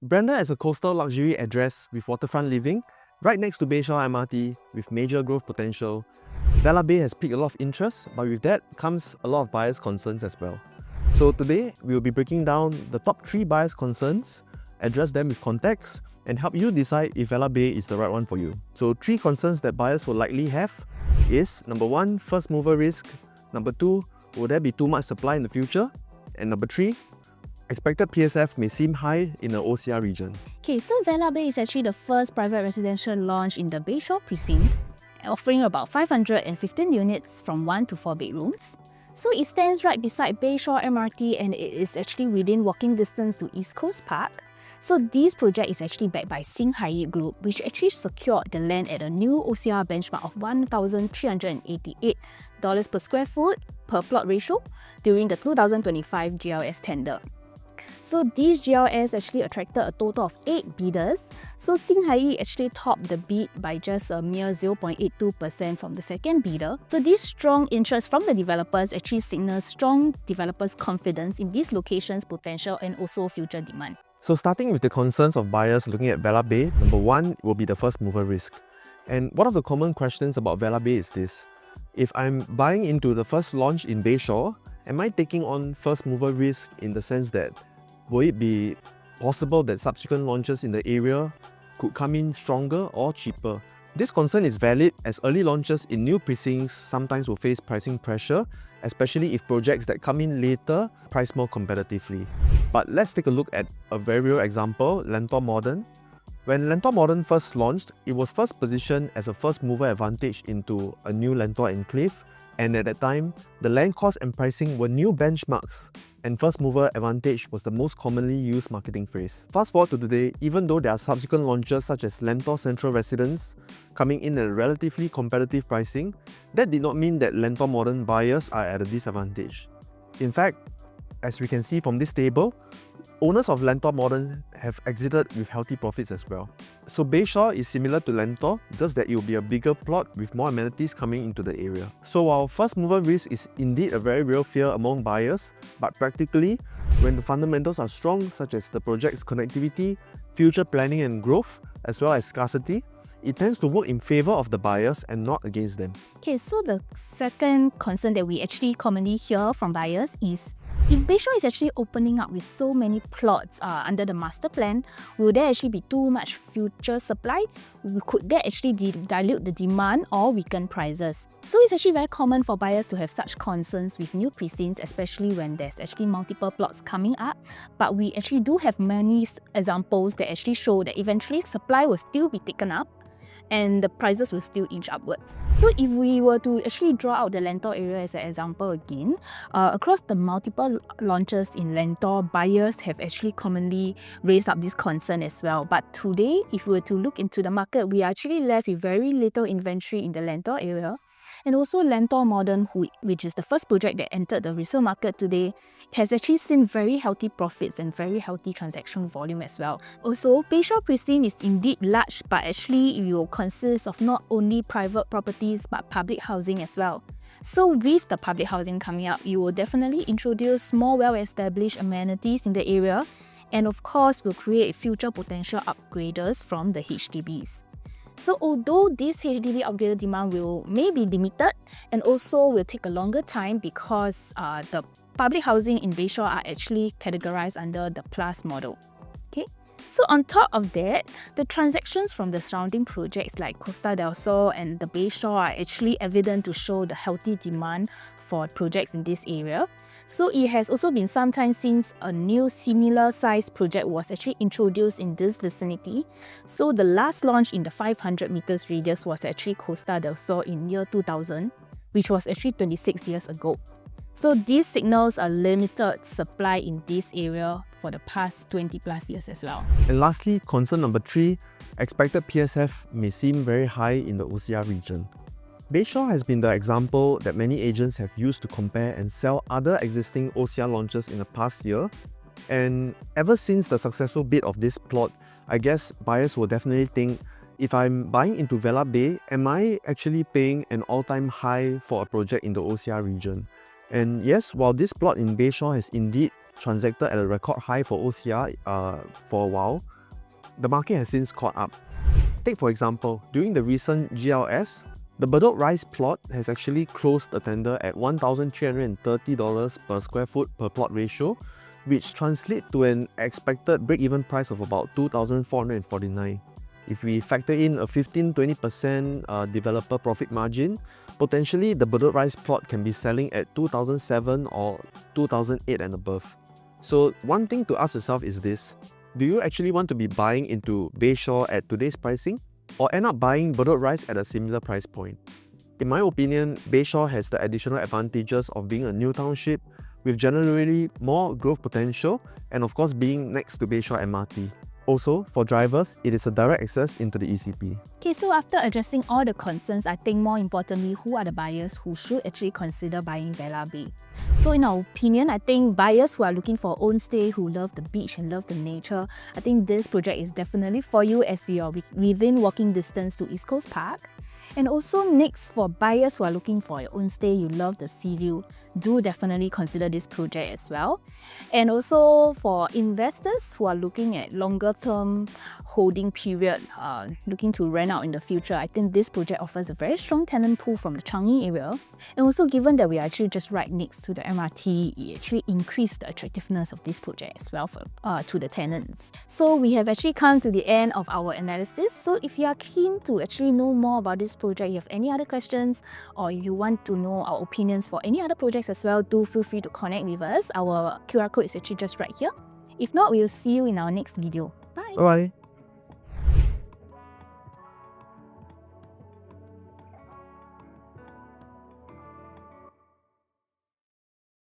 Branded as a coastal luxury address with waterfront living, right next to Bayshore MRT with major growth potential, Vela Bay has piqued a lot of interest, but with that comes a lot of buyers' concerns as well. So today, we will be breaking down the top 3 buyers' concerns, address them with context, and help you decide if Vela Bay is the right one for you. So 3 concerns that buyers will likely have is number 1, first mover risk, number 2, will there be too much supply in the future, and number 3, expected PSF may seem high in the OCR region. Okay, so Vela Bay is actually the first private residential launch in the Bayshore precinct, offering about 515 units from 1 to 4 bedrooms. So it stands right beside Bayshore MRT and it is actually within walking distance to East Coast Park. So this project is actually backed by Singhai Group, which actually secured the land at a new OCR benchmark of $1,388 per square foot per plot ratio during the 2025 GLS tender. So this GLS actually attracted a total of 8 bidders. So Singhai actually topped the bid by just a mere 0.82% from the second bidder. So this strong interest from the developers actually signals strong developers' confidence in this location's potential and also future demand. So starting with the concerns of buyers looking at Vela Bay, number 1 will be the first mover risk. And one of the common questions about Vela Bay is this: if I'm buying into the first launch in Bayshore, am I taking on first mover risk in the sense that will it be possible that subsequent launches in the area could come in stronger or cheaper? This concern is valid as early launches in new precincts sometimes will face pricing pressure, especially if projects that come in later price more competitively. But let's take a look at a very real example, Lentor Modern. When Lentor Modern first launched, it was first positioned as a first mover advantage into a new Lentor enclave, and at that time, the land cost and pricing were new benchmarks, and first mover advantage was the most commonly used marketing phrase. Fast forward to today, even though there are subsequent launches such as Lentor Central Residence coming in at a relatively competitive pricing, that did not mean that Lentor Modern buyers are at a disadvantage. In fact, as we can see from this table, owners of Lentor Modern have exited with healthy profits as well. So Bayshore is similar to Lentor, just that it will be a bigger plot with more amenities coming into the area. So while first mover risk is indeed a very real fear among buyers, but practically, when the fundamentals are strong, such as the project's connectivity, future planning and growth, as well as scarcity, it tends to work in favor of the buyers and not against them. Okay, so the second concern that we actually commonly hear from buyers is, if Bayshore is actually opening up with so many plots under the master plan, will there actually be too much future supply? Could that actually dilute the demand or weaken prices? So it's actually very common for buyers to have such concerns with new precincts, especially when there's actually multiple plots coming up. But we actually do have many examples that actually show that eventually supply will still be taken up and the prices will still inch upwards. So if we were to actually draw out the Lentor area as an example again, across the multiple launches in Lentor, buyers have actually commonly raised up this concern as well. But today, if we were to look into the market, we are actually left with very little inventory in the Lentor area. And also Lentor Modern, which is the first project that entered the resale market today, has actually seen very healthy profits and very healthy transaction volume as well. Also, Bayshore Precinct is indeed large, but actually it will consist of not only private properties but public housing as well. So with the public housing coming up, you will definitely introduce more well-established amenities in the area, and of course will create future potential upgraders from the HDBs. So although this HDB upgrader demand may be limited and also will take a longer time because the public housing in Bayshore are actually categorized under the Plus model. Okay. So on top of that, the transactions from the surrounding projects like Costa del Sol and the Bayshore are actually evident to show the healthy demand for projects in this area. So it has also been some time since a new similar sized project was actually introduced in this vicinity. So the last launch in the 500 meters radius was actually Costa del Sol in year 2000, which was actually 26 years ago. So these signals a limited supply in this area for the past 20 plus years as well. And lastly, concern number 3, expected PSF may seem very high in the OCR region. Bayshore has been the example that many agents have used to compare and sell other existing OCR launches in the past year. And ever since the successful bid of this plot, I guess buyers will definitely think, if I'm buying into Vela Bay, am I actually paying an all-time high for a project in the OCR region? And yes, while this plot in Bayshore has indeed transacted at a record high for OCR for a while, the market has since caught up. Take for example, during the recent GLS, the Bedok Rise plot has actually closed the tender at $1,330 per square foot per plot ratio, which translates to an expected break-even price of about $2,449. If we factor in a 15-20% developer profit margin, potentially the Bedok Rise plot can be selling at $2,007 or $2,008 and above. So one thing to ask yourself is this: do you actually want to be buying into Bayshore at today's pricing, or end up buying Bedok Rise at a similar price point? In my opinion, Bayshore has the additional advantages of being a new township with generally more growth potential, and of course being next to Bayshore MRT. Also, for drivers, it is a direct access into the ECP. Okay, so after addressing all the concerns, I think more importantly, who are the buyers who should actually consider buying Vela Bay? So in our opinion, I think buyers who are looking for own stay, who love the beach and love the nature, I think this project is definitely for you as you are within walking distance to East Coast Park. And also next, for buyers who are looking for your own stay, you love the sea view, do definitely consider this project as well. And also for investors who are looking at longer term holding period, looking to rent out in the future, I think this project offers a very strong tenant pool from the Changi area. And also given that we are actually just right next to the MRT, it actually increased the attractiveness of this project as well for, to the tenants. So we have actually come to the end of our analysis. So if you are keen to actually know more about this project, you have any other questions, or you want to know our opinions for any other projects as well, do feel free to connect with us. Our QR code is actually just right here. If not, we'll see you in our next video. Bye! Bye-bye!